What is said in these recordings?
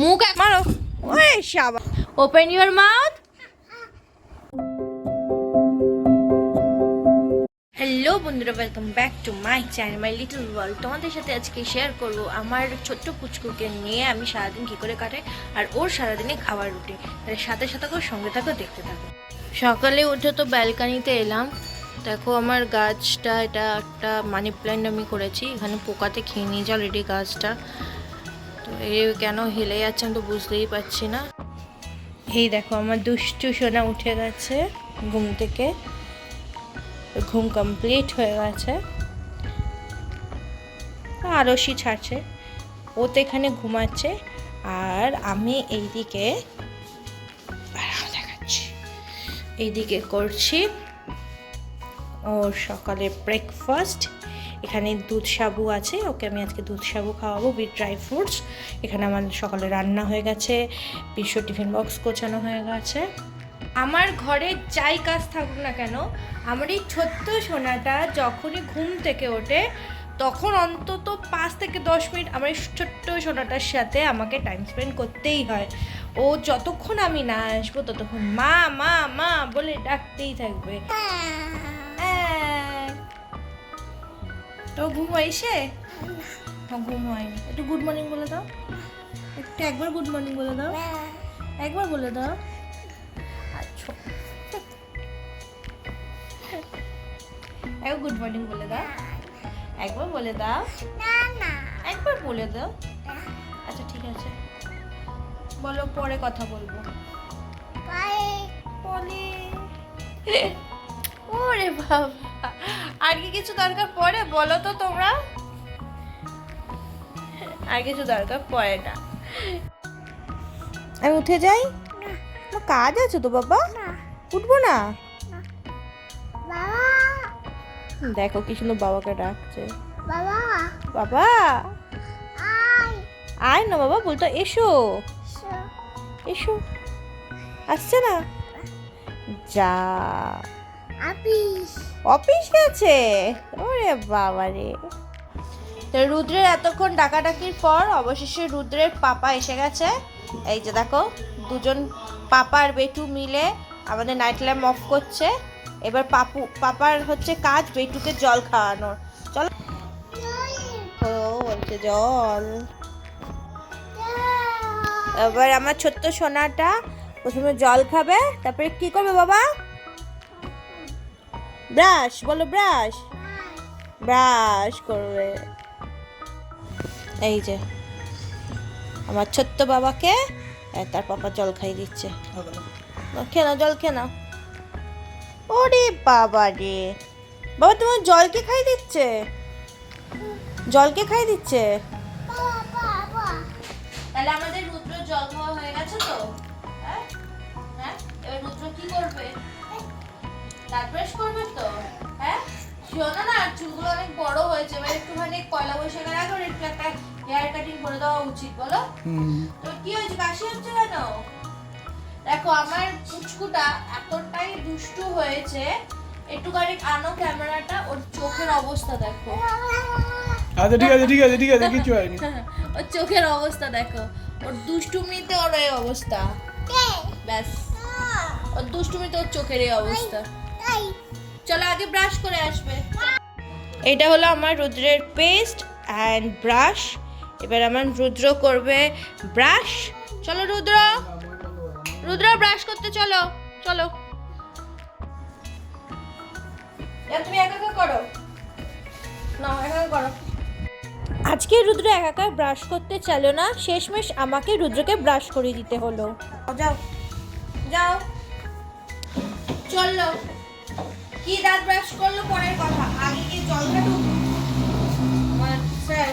মুখ মারো। ওই শাবা, ওপেন ইউর মাউথ। হ্যালো বন্ধুরা, welcome back to my channel my little world. তোমাদের সাথে আজকে শেয়ার করবো আমার ছোট্ট পুচকুকে নিয়ে আমি সারাদিন কী করে কাটাই আর ওর সারাদিনে খাবার রুটিন। তার সাথে সাথে ওর সঙ্গে থাকো, দেখতে থাকো। সকালে উঠে তো ব্যালকানিতে এলাম। দেখো আমার গাছটা, এটা একটা মানি প্ল্যান্ট আমি করেছি। এখানে পোকাতে খেয়ে নিয়েছে অলরেডি গাছটা। তো এ কেন হেলে যাচ্ছে আমি তো বুঝতেই পারছি না। এই দেখো আমার দুষ্টু সোনা উঠে গেছে ঘুম থেকে, ঘুম কমপ্লিট হয়ে গেছে। আরশি ছাড়ছে, ও তো এখানে ঘুমাচ্ছে আর আমি এইদিকে দেখাচ্ছি, এইদিকে করছি ওর সকালে ব্রেকফাস্ট। এখানে দুধ সাবু আছে, ওকে আমি আজকে দুধ সাবু খাওয়াবো উইথ ড্রাই ফ্রুটস। এখানে আমার সকালে রান্না হয়ে গেছে, বিশ্ব টিফিন বক্স গোছানো হয়ে গেছে। আমার ঘরে যাই কাজ থাকুক না কেন, আমার এই ছোট্ট সোনাটা যখনই ঘুম থেকে ওঠে তখন অন্তত 5 থেকে 10 মিনিট আমার এই ছোট্ট সোনাটার সাথে আমাকে টাইম স্পেন্ড করতেই হয়। ও যতক্ষণ আমি না আসবো ততক্ষণ মা মা মা বলে ডাকতেই থাকবে। তো ঘুম হয়েছে? ঘুম হয়নি, একটু গুড মর্নিং বলে দাও, একটু একবার গুড মর্নিং বলে দাও, একবার বলে দাও। আচ্ছা, একবার গুড মর্নিং বলে দাও, একবার বলে দাও, একবার বলে দাও। আচ্ছা ঠিক আছে, বলো, পরে কথা বলবো। ওরে বাবা, আর কি কিছু দরকার পড়ে বলো তো তোমরা? আর কিছু দরকার পড়ে না। আমি উঠে যাই? কাজ আছে তো বাবা, উঠবো না। দেখো কি সুন্দর বাবাকে ডাকছে। বাবা বাবা আয় না বাবা, বলতো এসো এসো। আসছে না, যা অফিস গেছে। ওরে বাবা রে। তো রুদ্রের এতক্ষণ ডাকাডাকির পর অবশেষে রুদ্রের পাপা এসে গেছে। এই যে দেখো, দুজন পাপা আর বেটু মিলে আমাদের নাইট ল্যাম্প অফ করছে। এবার পাপার হচ্ছে কাজ বেটুকে জল খাওয়ানোর। চলো, ও বলছে জল। এবার আমার ছোট্ট সোনাটা প্রথমে জল খাবে, তারপরে কি করবে বাবা? ব্রাশ, বলো ব্রাশ, ব্রাশ করবে। এই যে আমার ছোট্ট বাবাকে তার পাপা জল খাই দিচ্ছে। খেয়ে নাও, জল খেয়ে নাও। ওরে বাবা রে, বাবা তোমার জলকে খাই দিচ্ছে, জলকে খাই দিচ্ছে। তাহলে আমাদের রুদ্র জল খাওয়া হয়ে গেছে তো? হ্যাঁ হ্যাঁ, এবার রুদ্র কি করবে? দাঁত ব্রাশ করবে তো? হ্যাঁ শোনো না, চুলগুলো অনেক বড় হয়েছে, এবার একটুখানি পয়লা বৈশাখের আগে ওর একটু একটা হেয়ার কাটিং করে দেওয়া উচিত, বলো? তো কি হয়েছে, কাশি হচ্ছে কেন? দেখো আমার পুচকুটা এতটাই দুষ্টু হয়েছে, একটুখানি আনো ক্যামেরাটা, ওর চোখের অবস্থা দেখো। আচ্ছা ঠিক আছে ঠিক আছে ঠিক আছে, কিছু হয়নি। ওর চোখের অবস্থা দেখো, ওর দুষ্টুমিতে ওর এই অবস্থা। ব্যাস, ওর দুষ্টুমিতে ওর চোখের এই অবস্থা। চলো আগে ব্রাশ করে আসবে। এটা হলো আমার রুদ্রের পেস্ট অ্যান্ড ব্রাশ। এবার আমার রুদ্র করবে ব্রাশ। চলো রুদ্র, রুদ্র ব্রাশ করতে চলো, চলো। তুমি একা একা করো না, একা একা করো। আজকে রুদ্র একা একা ব্রাশ করতে চাইলো না, শেষমেশ আমাকে রুদ্রকে ব্রাশ করে দিতে হলো। যাও যাও, চললো। কি দাঁত ব্রাশ করলো পরের কথা, আগে গিয়ে জল ঘাটু। স্যার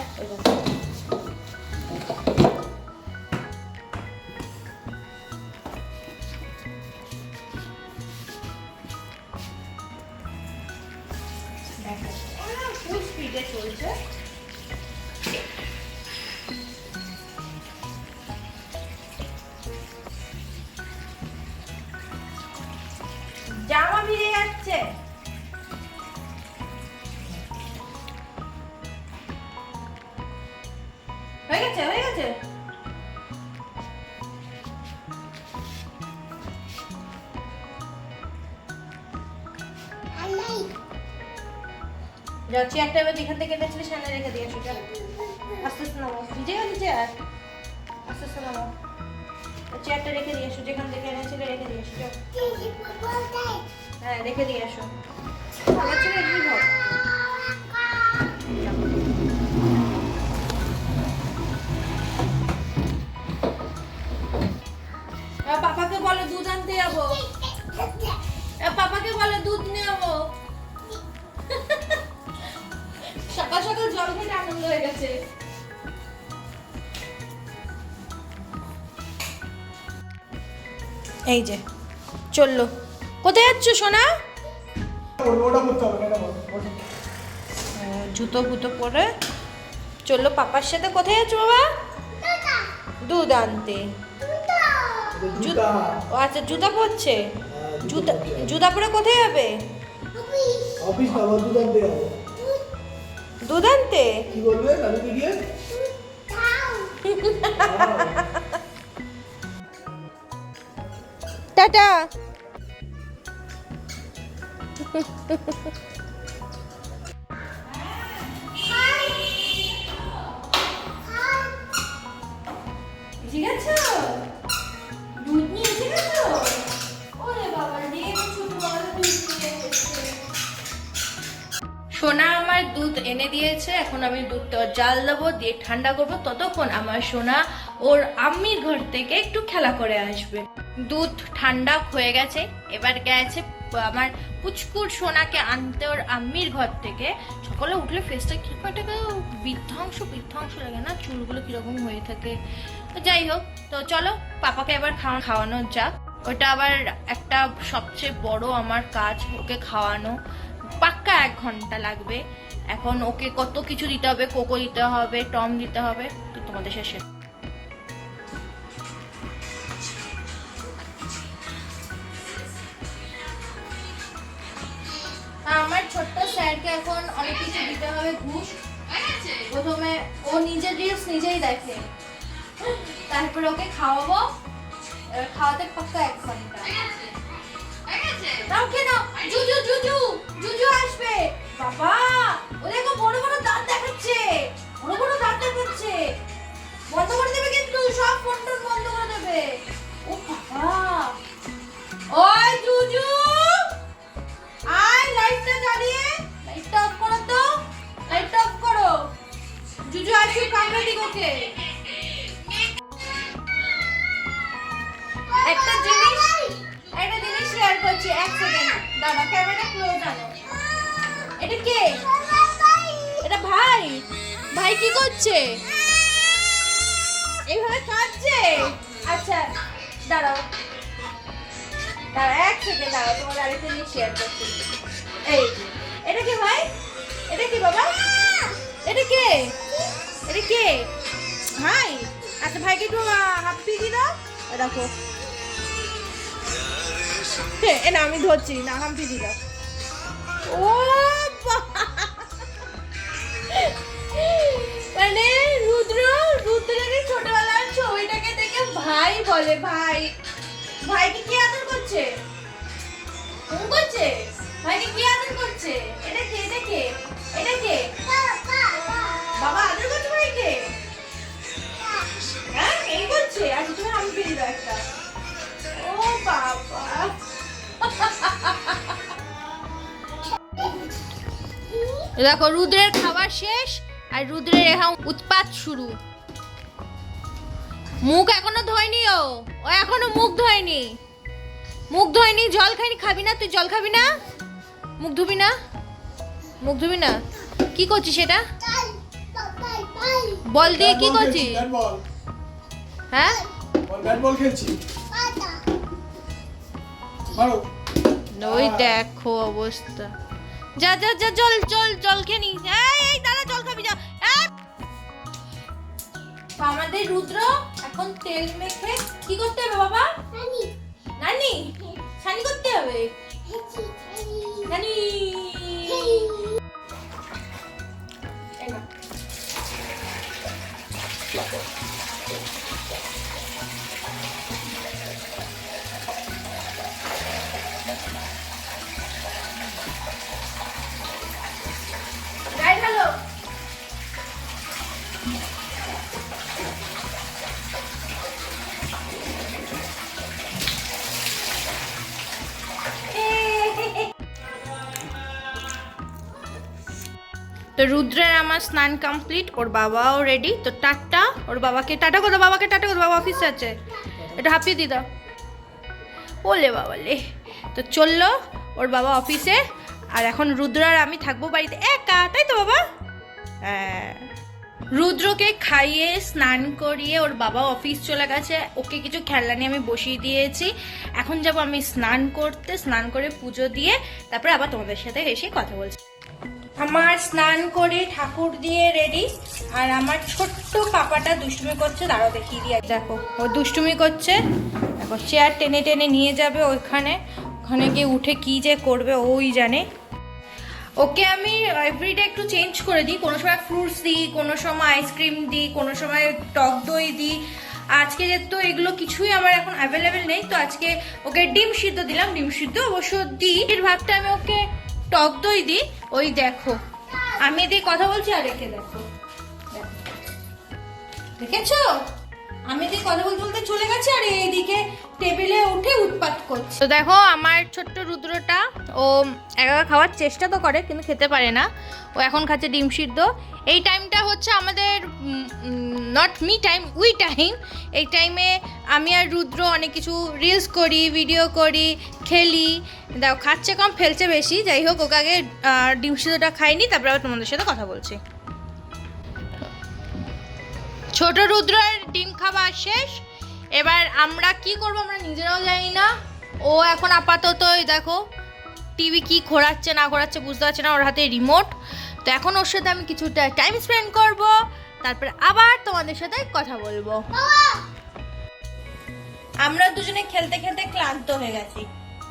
ফুল স্পিডে চলছে। জামা ভিজে যাচ্ছে। হয়ে গেছে হয়ে গেছে। যাচ্ছি একটা এবার যেখান থেকে এনেছিলি সামনে রেখে দিয়ে আসো। আস্তে আস্তে নামো, ভিজে গেছে চেয়ার, আস্তে আস্তে নামো। চেয়ারটা রেখে দিয়ে আসো, যেখান থেকে এনেছিলে রেখে দিয়ে আসো। হ্যাঁ রেখে দিয়ে আসো। আমার ছেলে কি ভাব পাপাকে বলো দুধ আনতে যাবো, পাপাকে বলো দুধ নিয়ে যাবো। সকাল সকাল জল খেতে আনন্দ হয়ে গেছে। এই যে চললো। কোথায় যাচ্ছ সোনা? জুতো ফুতো পরে চললো পাপার সাথে। কোথায় যাচ্ছ বাবা? দুধ আনতে। ও আচ্ছা জুতা পরছে। জুতা জুতা পরে কোথায় যাবে? দুধ আনতে। কি বলবে দাদুকে গিয়ে? টাটা। ঠিক আছে দুধ নিয়ে ঠিক আছে। ওরে বাবা রে ছোট বাবা দুধ নিয়ে এসেছে। সোনা আমার দুধ এনে দিয়েছে, এখন আমি দুধটা জাল দেবো, দিয়ে ঠান্ডা করবো। ততক্ষণ আমার সোনা ওর আম্মির ঘর থেকে একটু খেলা করে আসবে। দুধ ঠান্ডা হয়ে গেছে, এবার গেছে আমার পুচকুর সোনাকে আনতে ওর আম্মির ঘর থেকে। সকালে উঠলে ফেসটা কিরকম একটা বিধ্বংস বিধ্বংস লাগে না, চুলগুলো কিরকম হয়ে থাকে। তো যাই হোক, তো চলো পাপাকে এবার খাওয়ানো যাক। ওটা আবার একটা সবচেয়ে বড় আমার কাজ, ওকে খাওয়ানো। পাক্কা 1 ঘন্টা লাগবে। এখন ওকে কত কিছু দিতে হবে, কোকো দিতে হবে, টম দিতে হবে, তো তোমাদের শেষে। আমার ছোট্ট স্যারকে এখন অনেক কিছু দিতে হবে ঘুষ। প্রথমে ও নিজের রিলস নিজেই দেখে, তারপরে ওকে খাওয়াবো। খাওয়াতে পাক্কা 1 ঘন্টা। নাও কে নাও, জুজু জুজু জুজু আসবে। বাবা ও দেখো বড় বড় দাঁত দেখাচ্ছে, বড় বড় দাঁত দেখাচ্ছে। বন্ধ করে দেবে কিন্তু, সব ফোন টোন বন্ধ করে দেবে। ও বাবা ওই জুজু আয়, লাইটটা জ্বালিয়ে লাইটটা অফ করো তো, লাইটটা অফ করো। জুজু আসুক, কামড়ে দিক ওকে। একটা জিনিস শেয়ার করছি, 1 সেকেন্ড দাদা, ক্যামেরা ক্লোজ আনো। এটা কে? এটা ভাই। ভাই কি করছে? এইভাবে কাঁদছে? আচ্ছা দাঁড়াও দাঁড়াও 1 সেকেন্ড দাঁড়াও, তোমার আরেকটা জিনিস শেয়ার করছি। এই এটা কি ভাই? এটা কি বাবা? এটা কে? এটা কে ভাই? আচ্ছা ভাইকে একটু হাপ্পি দি দাও। দেখো না আমি ধরছি না, হাম্পি দি দাও। ও মানে রুদ্রের ছোটবেলার ছবিটাকে দেখে ভাই বলে। ভাই ভাইকে কি আদর করছে? করছে ভাইকে কি আদর করছে? এটা কে? এটা কে? এটা কে? বাবা আদর করছে ভাইকে? হ্যাঁ এই করছে। আচ্ছা তুমি হাম্পি দি দাও একটা। ও বাবা দেখো রুদ্রের খাবার শেষ আর রুদ্রের এখন উৎপাত শুরু। মুখ এখনো ধোয়নি, ও এখনো মুখ ধোয়নি। মুখ ধোয়নি, জল খাইনি। খাবি না তুই? জল খাবি না? মুখ ধুবি না? মুখ ধুবি না? কি করছিস সেটা? বল দিয়ে কি করছিস? হ্যাঁ ব্যাট বল খেলছি। মারো। ওই দেখো অবস্থা। যা যা যা জল জল জল খেয়ে নি। এই দাঁড়া, জল খাবি যা। আমাদের রুদ্র এখন তেল মেখে কি করতে হবে বাবা? নানি ছানি করতে হবে। নানি তো রুদ্রের আমার স্নান কমপ্লিট, ওর বাবাও রেডি। তো টাটা, ওর বাবাকে টাটা করো, বাবাকে টাটা করো, বাবা অফিসে আছে, এটা হাঁপিয়ে দি দাও। ওলে বাবা লে। তো চললো ওর বাবা অফিসে, আর এখন রুদ্র আর আমি থাকবো বাড়িতে একা, তাই তো বাবা? হ্যাঁ। রুদ্রকে খাইয়ে স্নান করিয়ে ওর বাবা অফিস চলে গেছে, ওকে কিছু খেলনা নিয়ে আমি বসিয়ে দিয়েছি। এখন যাব আমি স্নান করতে, স্নান করে পুজো দিয়ে তারপরে আবার তোমাদের সাথে এসে কথা বলছি। আমার স্নান করে ঠাকুর দিয়ে রেডি, আর আমার ছোট্ট পাপাটা দুষ্টুমি করছে, দাঁড়াও দেখিয়ে দিয়ে। দেখো ও দুষ্টুমি করছে, দেখো চেয়ার টেনে টেনে নিয়ে যাবে ওইখানে, ওখানে গিয়ে উঠে কি যে করবে ওই জানে। ওকে আমি এভরিডে একটু চেঞ্জ করে দিই, কোনো সময় ফ্রুটস দিই, কোনো সময় আইসক্রিম দিই, কোনো সময় টক দই দিই। আজকে যেহেতু এগুলো কিছুই আমার এখন অ্যাভেলেবেল নেই, তো আজকে ওকে ডিম সিদ্ধ দিলাম। ডিম সিদ্ধ অবশ্য দিই, এর ভাগটা আমি ওকে টক দই দিই। ওই দেখো আমি এদিকে কথা বলছি আর রেখে দেখো, দেখেছো আমি এদিকে কথা বলতে বলতে চলে গেছে আর এইদিকে টেবিলে উঠে উৎপাত করছে। তো দেখো আমার ছোট্ট রুদ্রটা, ও একা খাওয়ার চেষ্টা তো করে কিন্তু খেতে পারে না। ও এখন খাচ্ছে ডিম সিদ্ধ। এই টাইমটা হচ্ছে আমাদের not me time, we time. এই টাইমে আমি আর রুদ্র অনেক কিছু রিলস করি, ভিডিও করি, খেলি। দেখো খাচ্ছে কম ফেলছে বেশি, যাই হোক ওকে আগে ডিম সিদ্ধটা খাইনি, তারপরে আবার তোমাদের সাথে কথা বলছি। ছোট রুদ্রের ডিম খাওয়া শেষ, এবার আমরা কি করব আমরা নিজেরাও জানি না। ও এখন আপাতত দেখো টিভি কি ঘোরাচ্ছে না ঘোরাচ্ছে বুঝতে পারছে না, ওর হাতে রিমোট। তো এখন ওর সাথে আমি কিছুটা টাইম স্পেন্ড করব, তারপরে আবার তোমাদের সাথে কথা বলবো। আমরা দুজনে খেলতে খেলতে ক্লান্ত হয়ে গেছি,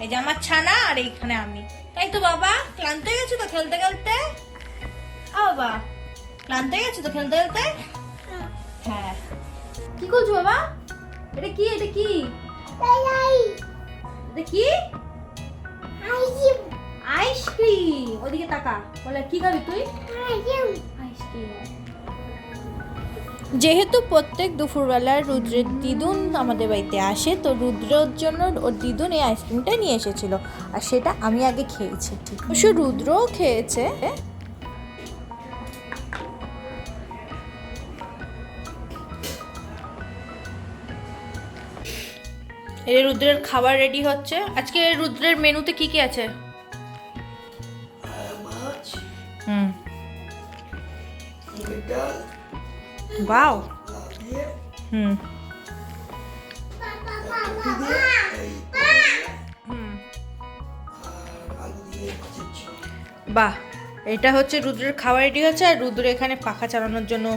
এই যে আমার ছানা আর এইখানে আমি, তাই তো বাবা? ক্লান্ত হয়ে গেছো তো খেলতে খেলতে? বাবা ক্লান্ত হয়ে গেছো তো খেলতে খেলতে? হ্যাঁ। কি করছো বাবা? এটা কি? এটা কি? এটা কি? আইসক্রিম। ওদিকে তাকা, বলে কি খাবি তুই? আইসক্রিম। যেহেতু প্রত্যেক দুপুরবেলা রুদ্রের দিদুন আমাদের বাড়িতে আসে, তো রুদ্রের জন্য ওর দিদুন এই আইসক্রিমটা নিয়ে এসেছিল, আর সেটা আমি আগে খেয়েছি। ঠিক অবশ্য রুদ্রও খেয়েছে। এই রুদ্রের খাবার রেডি হচ্ছে। আজকে রুদ্রের মেনুতে কি কি আছে? বাও। বাহ, এটা হচ্ছে রুদ্রের খাবার রেডি হচ্ছে, আর রুদ্র এখানে পাখা চালানোর জন্য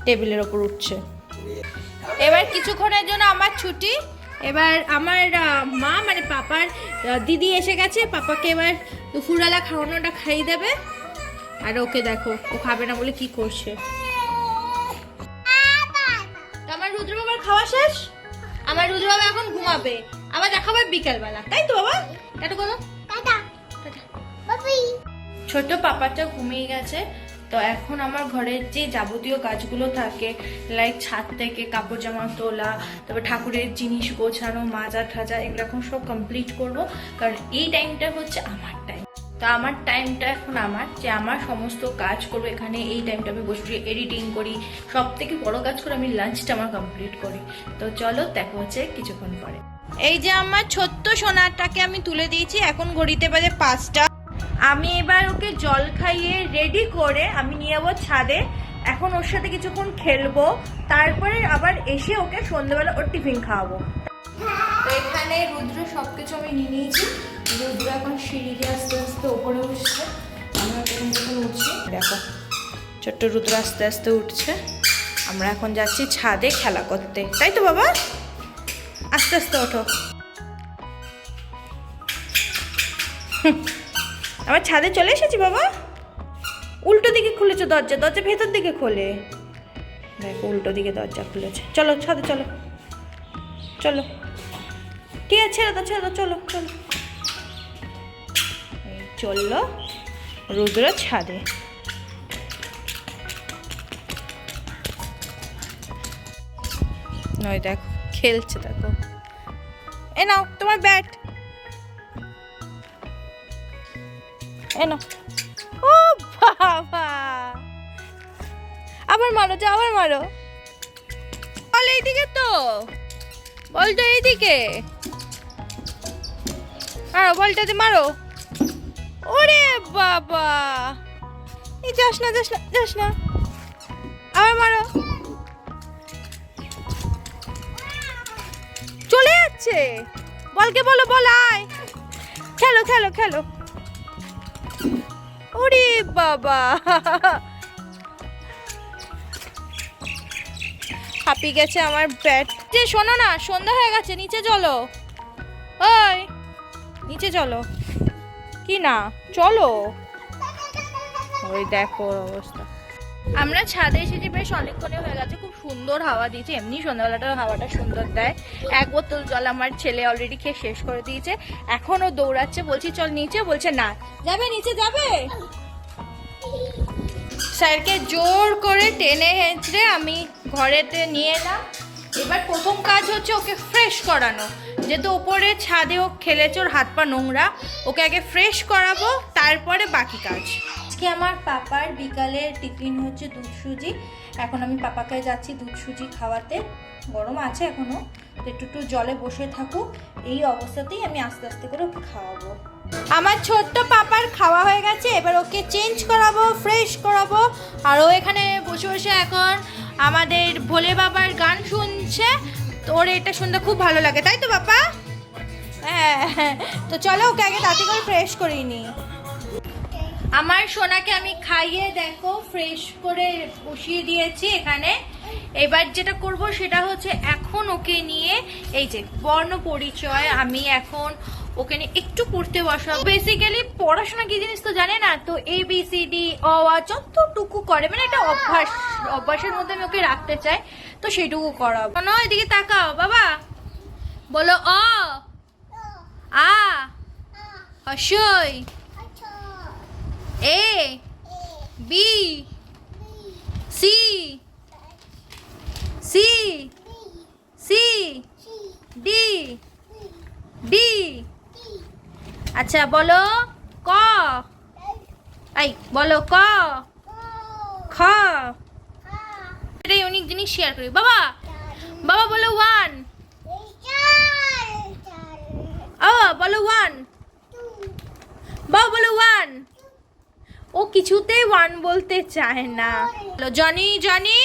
টেবিলের ওপর উঠছে। এবার কিছুক্ষণের জন্য আমার ছুটি। এবার আমার মা মানে পাপার দিদি এসে গেছে, পাপাকে এবার দুপুরবেলা খাওয়ানোটা খাইয়ে দেবে। আর ওকে দেখো ও খাবে না বলে কি করছে। আমার রুদ্র বাবার খাওয়া শেষ, আমার রুদ্র বাবা এখন ঘুমাবে, আবার দেখাবে বিকেলবেলা, তাই তো বাবা? এটা করো ছোট পাপাটা ঘুমিয়ে গেছে। তো এখন আমার ঘরের যে যাবতীয় কাজগুলো থাকে, লাইক ছাদ থেকে কাপড় জামা তোলা, তারপর ঠাকুরের জিনিস গোছানো, মাজা ঠাজা, এগুলো এখন সব কমপ্লিট করব, কারণ এই টাইমটা হচ্ছে আমার টাইম। তো আমার টাইমটা এখন আমার, যে আমার সমস্ত কাজ করবো এখানে। এই টাইমটা আমি বসে এডিটিং করি, সব থেকে বড় কাজ করে আমি লাঞ্চটা আমার কমপ্লিট করি। তো চলো দেখা হচ্ছে কিছুক্ষণ পরে। এই যে আমার ছোট্ট সোনারটাকে আমি তুলে দিয়েছি, এখন ঘড়িতে বাজে 5টা। আমি এবার ওকে জল খাইয়ে রেডি করে আমি নিয়ে যাবো ছাদে। এখন ওর সাথে কিছুক্ষণ খেলবো, তারপরে আবার এসে ওকে সন্ধ্যেবেলা ওর টিফিন খাওয়াবো। তো এখানে রুদ্র সবকিছু আমি নিয়ে নিয়েছি। রুদ্র এখন সিঁড়ি দিয়ে আস্তে আস্তে ওপরে উঠছে, আমরা এখন উঠছি। দেখো ছোট্ট রুদ্র আস্তে আস্তে উঠছে। আমরা এখন যাচ্ছি ছাদে খেলা করতে, তাই তো বাবা? আস্তে আস্তে ওঠো। আমার ছাদে চলে এসেছি বাবা। উল্টো দিকে খুলেছো দরজা, দরজা ভেতর দিকে খোলে। দেখো উল্টো দিকে দরজা খুলেছে। চলো ছাদে চলো, চলো। ঠিক আছে ছেড়ে দাও, ছেড়ে দাও, চলো চলো। চললো রুদ্র ছাদে। নয় দেখো খেলছে, দেখো। এ নাও তোমার ব্যাট, এ নাও। ও বাবা আবার মারো, যা আবার মারো। বল এইদিকে তো, বলটা এইদিকে মারো, বলটাতে মারো। ওরে বাবা, এই যাস না যাস না যাস না, আবার মারো। চলে যাচ্ছে, বলকে বলো, বল আয়, খেলো খেলো খেলো। ওরে বাবা, হাঁপিয়ে গেছে আমার ব্যাট। যে শোনো না, সন্ধ্যা হয়ে গেছে, নিচে চলো। ওই নিচে চলো। কি না, চলো। ওই দেখো অবস্থা। আমরা ছাদে এসেছি, বেশ অনেকক্ষণে হয়ে গেছে, খুব সুন্দর হাওয়া দিয়েছে। এমনি সন্ধ্যাবেলাটা হাওয়াটা সুন্দর দেয়। এক বোতল জল আমার ছেলে অলরেডি খেয়ে শেষ করে দিয়েছে, এখনও দৌড়াচ্ছে। বলছি চল নিচে, বলছে না। যাবে নিচে যাবে? স্যারকে জোর করে টেনে হেঁচড়ে আমি ঘরেতে নিয়ে এলাম। এবার প্রথম কাজ হচ্ছে ওকে ফ্রেশ করানো, যেহেতু ওপরে ছাদে ও খেলেছে, ওর হাত পা নোংরা। ওকে আগে ফ্রেশ করাবো, তারপরে বাকি কাজ। আজকে আমার পাপার বিকালের টিফিন হচ্ছে দুধ সুজি। এখন আমি পাপাকে যাচ্ছি দুধ সুজি খাওয়াতে। গরম আছে এখনো, তো একটু জলে বসে থাকুক। এই অবস্থাতেই আমি আস্তে আস্তে করে ওকে খাওয়াবো। আমার ছোট্ট পাপার খাওয়া হয়ে গেছে, এবার ওকে চেঞ্জ করাবো, ফ্রেশ করাবো। আর ও এখানে বসে বসে এখন আমাদের ভোলে বাবার গান শুনছে। তো ওর এটা শুনতে খুব ভালো লাগে, তাই তো পাপা? হ্যাঁ, তো চলো ওকে আগে তাড়াতাড়ি করে ফ্রেশ করিয়ে নিই। আমার সোনাকে আমি খাইয়ে দেখো ফ্রেশ করে বসিয়ে দিয়েছি এখানে। এবার যেটা করব সেটা হচ্ছে এখন ওকে নিয়ে এই যে বর্ণ পরিচয় আমি এখন ওকে নিয়ে একটু পড়তে বসাবো। বেসিক্যালি পড়াশোনা কি জিনিস তো জানে না, তো ABCD অ আ যতটুকু করে, মানে একটা অভ্যাসের মধ্যে আমি ওকে রাখতে চাই, তো সেটুকু করাবো। না এদিকে তাকাও বাবা, বলো অ আ হর্ষই, A B C C C D D। আচ্ছা বলো ক, এই বলো ক খ। এটাই অনেক জিনিস শেয়ার করি। বাবা বাবা বলো 1, বলো 1, বাবা বলো 1। ও কিছুতেই 1 বলতে চায় না। জনি জনি,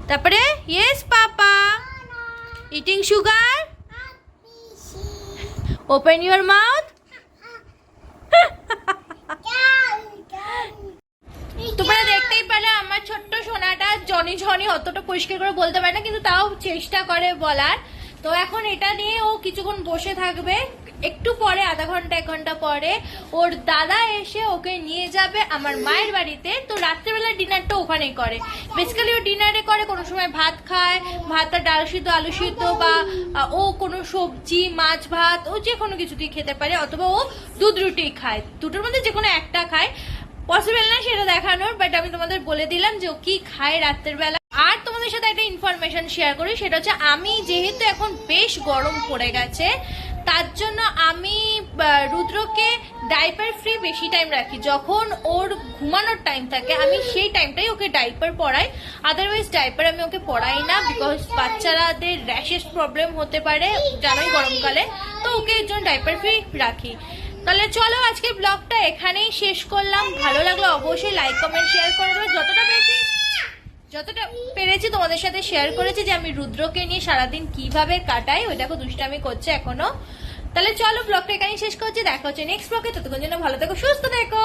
তারপরে yes papa, eating sugar, open your mouth. তোমরা দেখতেই পারে আমার ছোট্ট সোনাটা জনি ঝনি অতটা পরিষ্কার করে বলতে পারে না, কিন্তু তাও চেষ্টা করে বলার। তো এখন এটা নিয়ে ও কিছুক্ষণ বসে থাকবে, একটু পরে আধা ঘন্টা 1 ঘন্টা পরে ওর দাদা এসে ওকে নিয়ে যাবে আমার মায়ের বাড়িতে। তো রাত্রেবেলা ডিনারটা ওখানেই করে। বেসিক্যালি ও ডিনারে করে কোনো সময় ভাত খায়, ভাতটা ডাল সিদ্ধ আলু সিদ্ধ, বা ও কোনো সবজি মাছ ভাত ও যে কোনো কিছু দিয়ে খেতে পারে, অথবা ও দুধ রুটি খায়। দুটোর মধ্যে যে কোনো একটা খায়। পসিবল না সেটা দেখানোর, বাট আমি তোমাদের বলে দিলাম যে ও কি খায় রাত্রের বেলা। আর তোমাদের সাথে একটা ইনফরমেশন শেয়ার করি, সেটা হচ্ছে আমি যেহেতু এখন বেশ গরম পড়ে গেছে, তার জন্য আমি রুদ্রকে ডাইপার ফ্রি বেশি টাইম রাখি। যখন ওর ঘুমানোর টাইম থাকে আমি সেই টাইমটাই ওকে ডাইপার পরাই, আদারওয়াইজ ডাইপার আমি ওকে পরাই না, বিকজ বাচ্চারাদের র্যাশেস প্রবলেম হতে পারে জানোই গরমকালে, তো ওকে এর জন্য ডাইপার ফ্রি রাখি। তাহলে চলো আজকে ব্লগটা এখানেই শেষ করলাম। ভালো লাগলো অবশ্যই লাইক কমেন্ট শেয়ার করে দেবো। যতটা পেরেছি তোমাদের সাথে শেয়ার করেছি যে আমি রুদ্রকে নিয়ে সারাদিন কিভাবে কাটাই। ওই দেখো দুষ্টামি করছে এখনো। তাহলে চলো ব্লগটা এখানেই শেষ করছি, দেখা হচ্ছে নেক্সট ব্লগে। ততক্ষণ জন্য ভালো থেকো, সুস্থ থেকো।